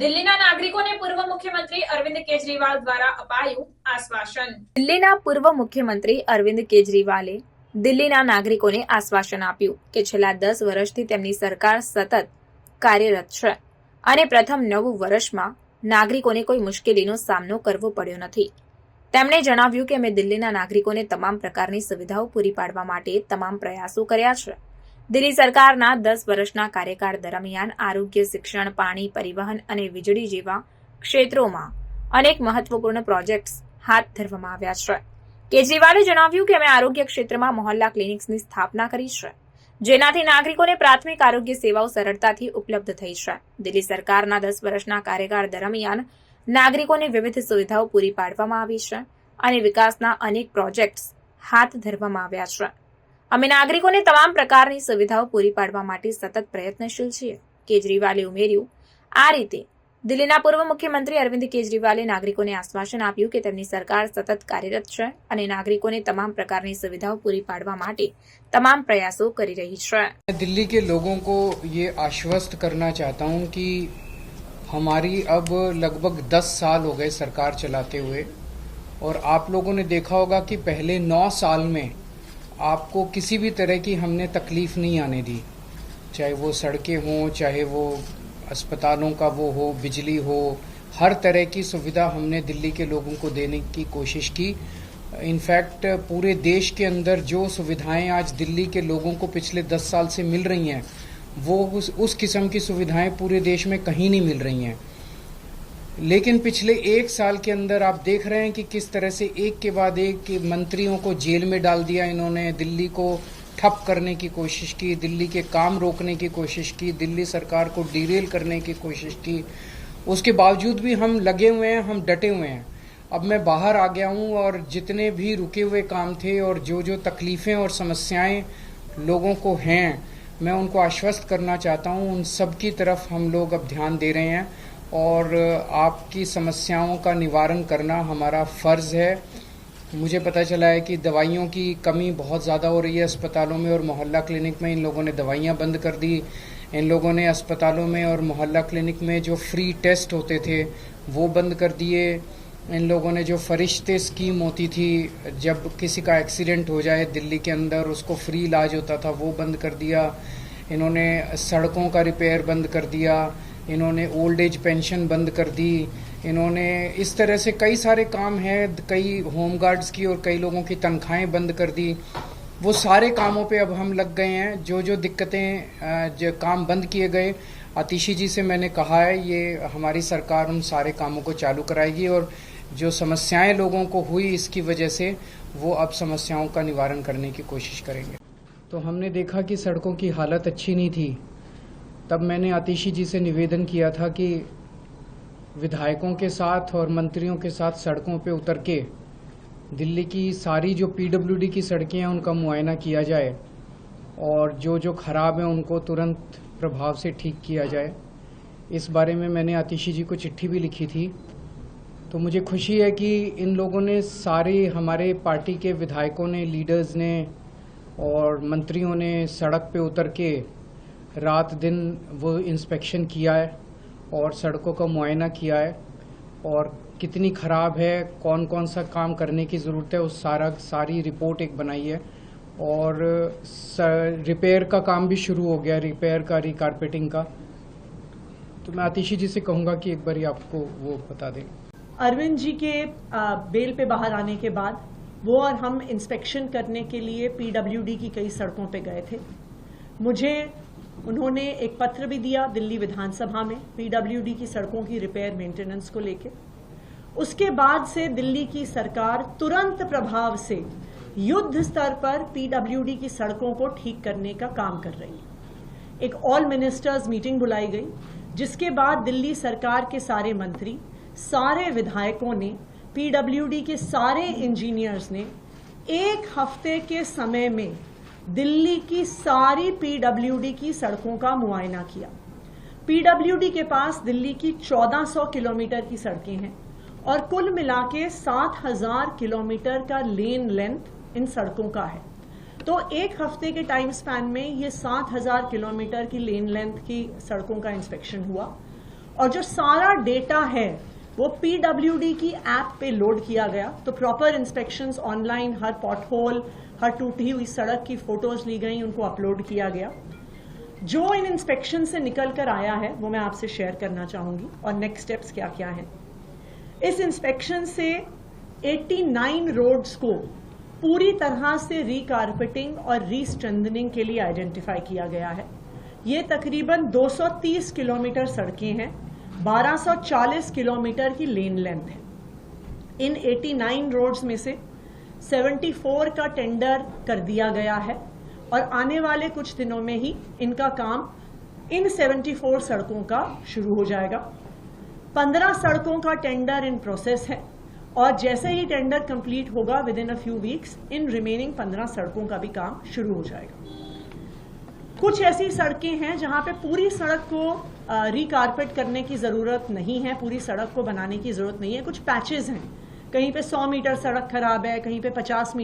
દિલ્હીના નાગરિકોને પૂર્વ મુખ્યમંત્રી અરવિંદ કેજરીવાલ દ્વારા અપાયું આશ્વાસન. દિલ્હીના પૂર્વ મુખ્યમંત્રી અરવિંદ કેજરીવાલે દિલ્હીના નાગરિકોને આશ્વાસન આપ્યું કે છેલ્લા 10 વર્ષથી તેમની સરકાર સતત કાર્યરત છે અને પ્રથમ 9 વર્ષમાં નાગરિકોને કોઈ મુશ્કેલીનો સામનો કરવો પડ્યો નથી. તેમણે જણાવ્યું કે અમે દિલ્હીના નાગરિકોને તમામ પ્રકારની સુવિધાઓ પૂરી પાડવા માટે તમામ પ્રયાસો કર્યા છે. દિલ્હી સરકારના 10 વર્ષના કાર્યકાળ દરમિયાન આરોગ્ય, શિક્ષણ, પાણી, પરિવહન અને વીજળી જેવા ક્ષેત્રોમાં અનેક મહત્વપૂર્ણ પ્રોજેક્ટ્સ હાથ ધરવામાં આવ્યા છે. કેજરીવાલે જણાવ્યું કે અમે આરોગ્ય ક્ષેત્રમાં મોહલ્લા ક્લિનિક્સની સ્થાપના કરી છે, જેનાથી નાગરિકોને પ્રાથમિક આરોગ્ય સેવાઓ સરળતાથી ઉપલબ્ધ થઈ છે. દિલ્હી સરકારના 10 વર્ષના કાર્યકાળ દરમિયાન નાગરિકોને વિવિધ સુવિધાઓ પૂરી પાડવામાં આવી છે અને વિકાસના અનેક પ્રોજેક્ટ્સ હાથ ધરવામાં આવ્યા છે. અમે નાગરિકોને તમામ પ્રકારની સુવિધાઓ પૂરી પાડવા માટે સતત પ્રયત્નશીલ છીએ, કેજરીવાલે ઉમેર્યું. આ રીતે દિલ્હીના પૂર્વ મુખ્યમંત્રી અરવિંદ કેજરીવાલે નાગરિકોને આશ્વાસન આપ્યું કે તેમની સરકાર સતત કાર્યરત છે અને નાગરિકોને તમામ પ્રકારની સુવિધાઓ પૂરી પાડવા માટે તમામ પ્રયાસો કરી રહી છે. दिल्ली के लोगों को ये आश्वस्त करना चाहता हूँ कि हमारी अब लगभग 10 साल हो गए सरकार चलाते हुए और आप लोगों ने देखा होगा कि पहले 9 साल में आपको किसी भी तरह की हमने तकलीफ नहीं आने दी, चाहे वो सड़कें हों, चाहे वो अस्पतालों का वो हो, बिजली हो, हर तरह की सुविधा हमने दिल्ली के लोगों को देने की कोशिश की. इनफैक्ट पूरे देश के अंदर जो सुविधाएं आज दिल्ली के लोगों को पिछले 10 साल से मिल रही हैं वो उस किस्म की सुविधाएं पूरे देश में कहीं नहीं मिल रही हैं. लेकिन पिछले 1 साल के अंदर आप देख रहे हैं कि किस तरह से एक के बाद एक मंत्रियों को जेल में डाल दिया इन्होंने, दिल्ली को ठप करने की कोशिश की, दिल्ली के काम रोकने की कोशिश की, दिल्ली सरकार को डिरेल करने की कोशिश की. उसके बावजूद भी हम लगे हुए हैं, हम डटे हुए हैं. अब मैं बाहर आ गया हूं और जितने भी रुके हुए काम थे और जो जो तकलीफ़ें और समस्याएं लोगों को हैं, मैं उनको आश्वस्त करना चाहता हूं. उन सब की तरफ हम लोग अब ध्यान दे रहे हैं और आपकी समस्याओं का निवारण करना हमारा फ़र्ज़ है. मुझे पता चला है कि दवाइयों की कमी बहुत ज़्यादा हो रही है अस्पतालों में और मोहल्ला क्लिनिक में. इन लोगों ने दवाइयाँ बंद कर दी. इन लोगों ने अस्पतालों में और मोहल्ला क्लिनिक में जो फ्री टेस्ट होते थे वो बंद कर दिए. इन लोगों ने जो फरिश्ते स्कीम होती थी, जब किसी का एक्सीडेंट हो जाए दिल्ली के अंदर उसको फ्री इलाज होता था, वो बंद कर दिया. इन्होंने सड़कों का रिपेयर बंद कर दिया. इन्होंने ओल्ड एज पेंशन बंद कर दी. इन्होंने इस तरह से कई सारे काम हैं, कई होमगार्ड्स की और कई लोगों की तनख्वाहें बंद कर दी. वो सारे कामों पे अब हम लग गए हैं. जो जो दिक्कतें जो काम बंद किए गए, आतिशी जी से मैंने कहा है ये हमारी सरकार उन सारे कामों को चालू कराएगी और जो समस्याएं लोगों को हुई इसकी वजह से वो अब समस्याओं का निवारण करने की कोशिश करेंगे. तो हमने देखा कि सड़कों की हालत अच्छी नहीं थी. तब मैंने आतिशी जी से निवेदन किया था कि विधायकों के साथ और मंत्रियों के साथ सड़कों पे उतर के दिल्ली की सारी जो पीडब्ल्यूडी की सड़कें हैं उनका मुआयना किया जाए और जो जो ख़राब हैं उनको तुरंत प्रभाव से ठीक किया जाए. इस बारे में मैंने आतिशी जी को चिट्ठी भी लिखी थी. तो मुझे खुशी है कि इन लोगों ने सारे हमारे पार्टी के विधायकों ने, लीडर्स ने और मंत्रियों ने सड़क पे उतर के रात दिन वो इंस्पेक्शन किया है और सड़कों का मुआयना किया है और कितनी ख़राब है, कौन कौन सा काम करने की ज़रूरत है, उस सारी रिपोर्ट एक बनाई है और रिपेयर का काम भी शुरू हो गया, रिपेयर का, रिकारपेटिंग का. तो मैं आतिशी जी से कहूँगा कि एक बार आपको वो बता दें. अरविंद जी के बेल पे बाहर आने के बाद वो और हम इंस्पेक्शन करने के लिए पीडब्ल्यूडी की कई सड़कों पे गए थे. मुझे उन्होंने एक पत्र भी दिया दिल्ली विधानसभा में पीडब्ल्यूडी की सड़कों की रिपेयर मेंटेनेंस को लेके. उसके बाद से दिल्ली की सरकार तुरंत प्रभाव से युद्ध स्तर पर पीडब्ल्यूडी की सड़कों को ठीक करने का काम कर रही है. एक ऑल मिनिस्टर्स मीटिंग बुलाई गई, जिसके बाद दिल्ली सरकार के सारे मंत्री, सारे विधायकों ने, पीडब्ल्यूडी के सारे इंजीनियर्स ने 1 हफ्ते के समय में दिल्ली की सारी पीडब्ल्यूडी की सड़कों का मुआयना किया. पीडब्ल्यूडी के पास दिल्ली की 1400 किलोमीटर की सड़कें हैं और कुल मिला के 7000 किलोमीटर का लेन लेंथ इन सड़कों का है. तो 1 हफ्ते के टाइम स्पैन में ये 7000 किलोमीटर की लेन लेंथ की सड़कों का इंस्पेक्शन हुआ और जो सारा डेटा है वो PWD की ऐप पे लोड किया गया। तो प्रॉपर इंस्पेक्शंस ऑनलाइन, हर पॉटहोल, हर टूटी हुई सड़क की फोटोज ली गई, उनको अपलोड किया गया। जो इन इंस्पेक्शन से निकल कर आया है वो मैं आपसे शेयर करना चाहूंगी और नेक्स्ट स्टेप्स क्या क्या हैं। इस इंस्पेक्शन से 89 रोड्स को पूरी तरह से रीकारपेटिंग और रीस्ट्रेंथनिंग के लिए आइडेंटिफाई किया गया है। ये तकरीबन 230 किलोमीटर सड़कें हैं, 1240 किलोमीटर की लेन लेंथ है। इन 89 रोड्स में से 74 का टेंडर कर दिया गया है और आने वाले कुछ दिनों में ही इनका काम इन 74 सड़कों का शुरू हो जाएगा। 15 सड़कों का टेंडर इन प्रोसेस है और जैसे ही टेंडर कंप्लीट होगा with in a few weeks in remaining 15 सड़कों का भी काम शुरू हो जाएगा। कुछ ऐसी सड़कें हैं जहां पे पूरी सड़क को रिकारपेट करने की जरूरत नहीं है, पूरी सड़क को बनाने की जरूरत नहीं है। कुछ पैचेस हैं, कहीं पे 100 मीटर सड़क खराब है, कहीं पे 50 मीटर